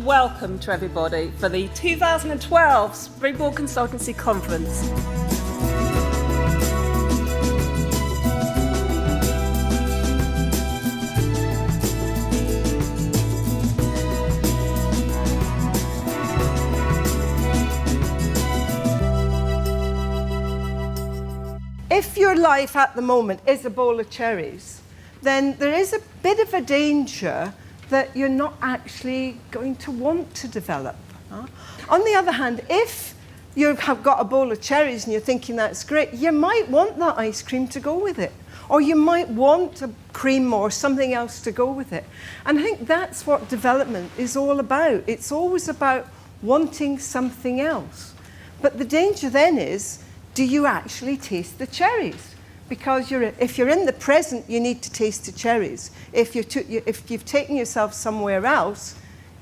welcome to everybody for the 2012 Springboard Consultancy Conference. If your life at the moment is a bowl of cherries, then there is a bit of a danger that you're not actually going to want to develop. On the other hand, if you have got a bowl of cherries and you're thinking that's great, you might want that ice cream to go with it. Or you might want a cream or something else to go with it. And I think that's what development is all about. It's always about wanting something else. But the danger then is, do you actually taste the cherries? Because if you're in the present, you need to taste the cherries. If you've taken yourself somewhere else,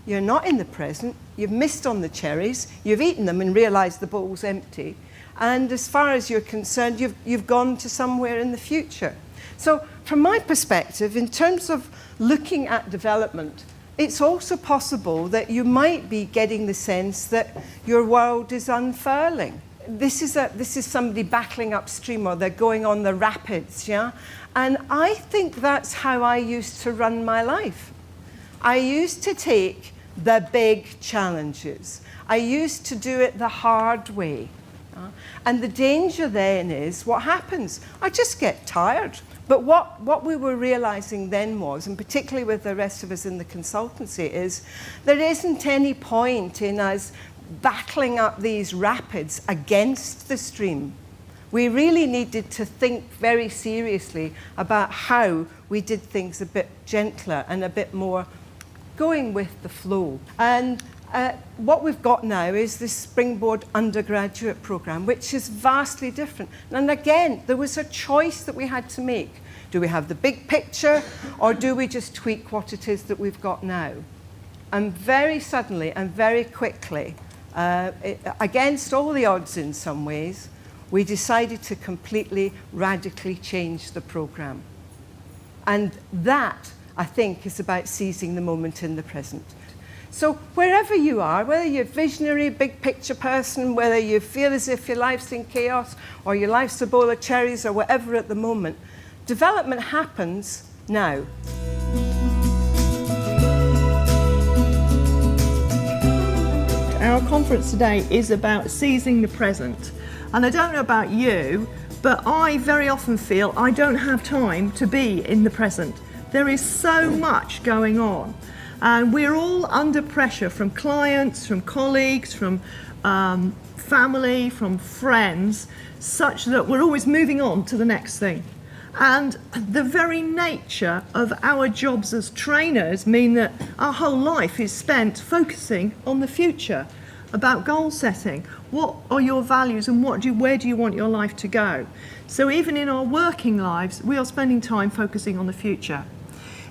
you're not in the present, you've missed on the cherries, you've eaten them and realised the bowl's empty. And as far as you're concerned, you've gone to somewhere in the future. So from my perspective, in terms of looking at development, it's also possible that you might be getting the sense that your world is unfurling. This is somebody battling upstream, or they're going on the rapids, yeah? And I think that's how I used to run my life. I used to take the big challenges. I used to do it the hard way. And the danger then is, what happens? I just get tired. But what we were realizing then was, and particularly with the rest of us in the consultancy, is there isn't any point in us battling up these rapids against the stream. We really needed to think very seriously about how we did things a bit gentler and a bit more going with the flow. And what we've got now is this Springboard undergraduate programme, which is vastly different. And again, there was a choice that we had to make. Do we have the big picture, or do we just tweak what it is that we've got now? And very suddenly and very quickly, against all the odds in some ways, we decided to completely, radically change the programme. And that, I think, is about seizing the moment in the present. So wherever you are, whether you're a visionary, big picture person, whether you feel as if your life's in chaos, or your life's a bowl of cherries, or whatever at the moment, development happens now. Our conference today is about seizing the present. And I don't know about you, but I very often feel I don't have time to be in the present. There is so much going on. And we're all under pressure from clients, from colleagues, from family, from friends, such that we're always moving on to the next thing. And the very nature of our jobs as trainers mean that our whole life is spent focusing on the future, about goal setting. What are your values and where do you want your life to go? So even in our working lives, we are spending time focusing on the future.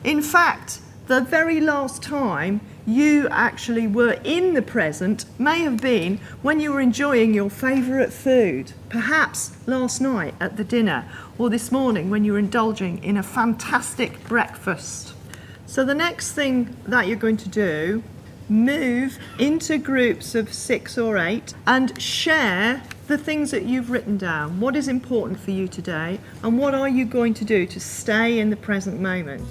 In fact, the very last time you actually were in the present may have been when you were enjoying your favourite food, perhaps last night at the dinner, or this morning when you were indulging in a fantastic breakfast. So the next thing that you're going to do, move into groups of 6 or 8 and share the things that you've written down. What is important for you today, and what are you going to do to stay in the present moment?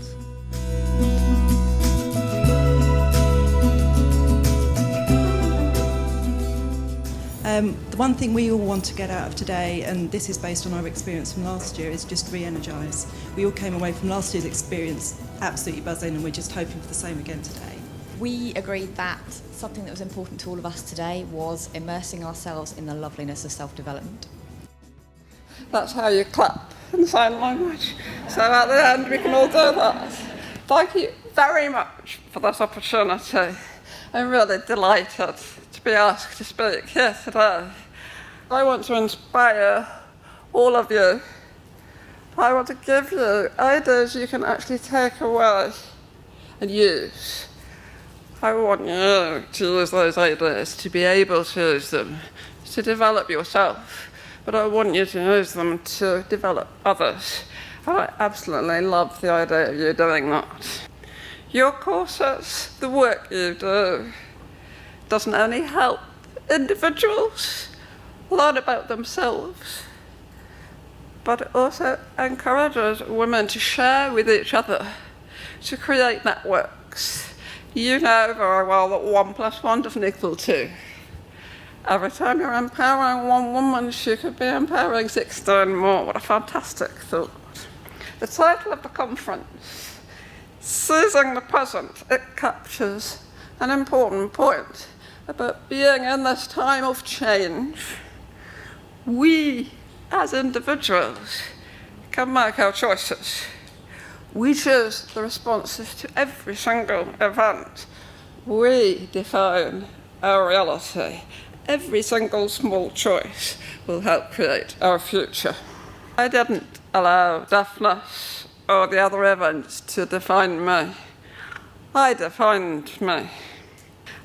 The one thing we all want to get out of today, and this is based on our experience from last year, is just re-energise. We all came away from last year's experience absolutely buzzing, and we're just hoping for the same again today. We agreed that something that was important to all of us today was immersing ourselves in the loveliness of self-development. That's how you clap in sign language. So at the end we can all do that. Thank you very much for this opportunity. I'm really delighted to be asked to speak here today. I want to inspire all of you. I want to give you ideas you can actually take away and use. I want you to use those ideas, to be able to use them, to develop yourself, but I want you to use them to develop others. And I absolutely love the idea of you doing that. Your courses, the work you do, doesn't only help individuals learn about themselves, but it also encourages women to share with each other, to create networks. You know very well that 1 + 1 doesn't equal 2. Every time you're empowering one woman, she could be empowering 16 more. What a fantastic thought. The title of the conference, Seizing the Present, it captures an important point about being in this time of change. We, as individuals, can make our choices. We choose the responses to every single event. We define our reality. Every single small choice will help create our future. I didn't allow deafness or the other events to define me. I defined me.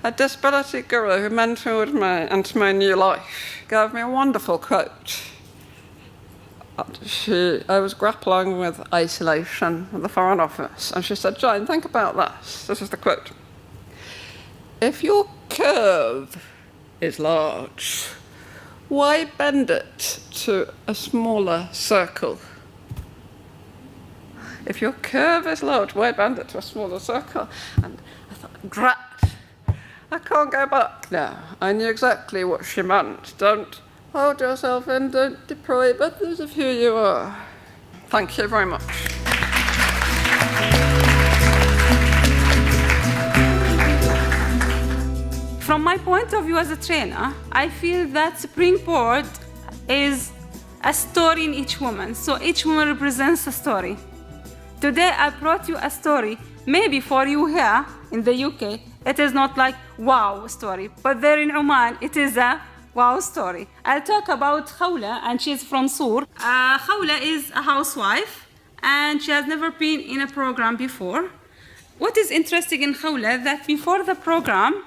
A disability guru who mentored me into my new life gave me a wonderful quote. I was grappling with isolation at the Foreign Office, and she said, "Jane, think about this." This is the quote. "If your curve is large, why bend it to a smaller circle? If your curve is large, why bend it to a smaller circle?" And I thought, great. I can't go back now. I knew exactly what she meant. Don't hold yourself in, don't deprive others of who you are. Thank you very much. From my point of view as a trainer, I feel that Springboard is a story in each woman. So each woman represents a story. Today I brought you a story. Maybe for you here in the UK, it is not like wow story, but there in Oman, it is a wow story. I'll talk about Khawla, and she's from Sur. Khawla is a housewife, and she has never been in a program before. What is interesting in Khawla, that before the program,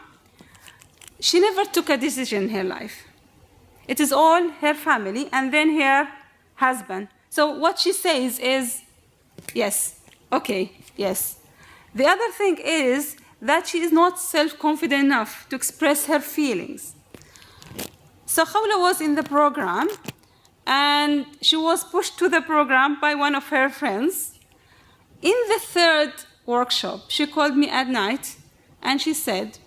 she never took a decision in her life. It is all her family, and then her husband. So what she says is, yes, okay, yes. The other thing is that she is not self-confident enough to express her feelings. So Khawla was in the program, and she was pushed to the program by one of her friends. In the third workshop, she called me at night, and she said,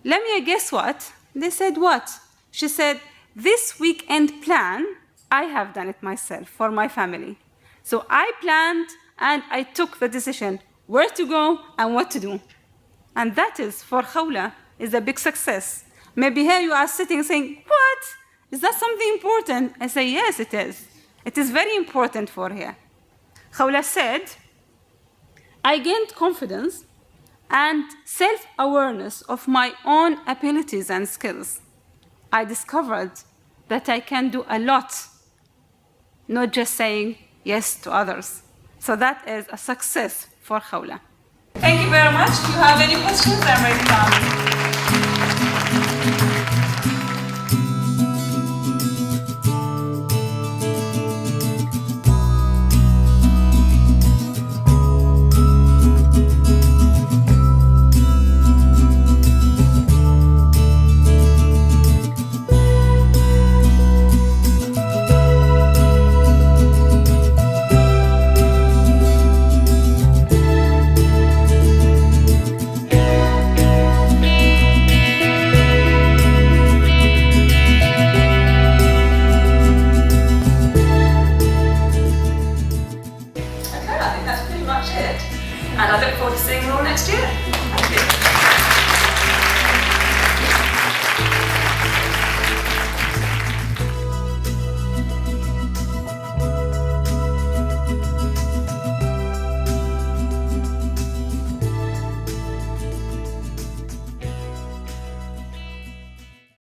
"Lamia, guess what?" They said, "What?" She said, "This weekend plan, I have done it myself for my family. So I planned and I took the decision where to go and what to do." And that is, for Khawla, is a big success. Maybe here you are sitting saying, "What? Is that something important?" I say, yes, it is. It is very important for her. Khawla said, "I gained confidence and self-awareness of my own abilities and skills. I discovered that I can do a lot, not just saying yes to others." So that is a success for Khawla. Thank you very much. If you have any questions, I'm ready to answer. And I look forward to seeing you all next year. Thank you.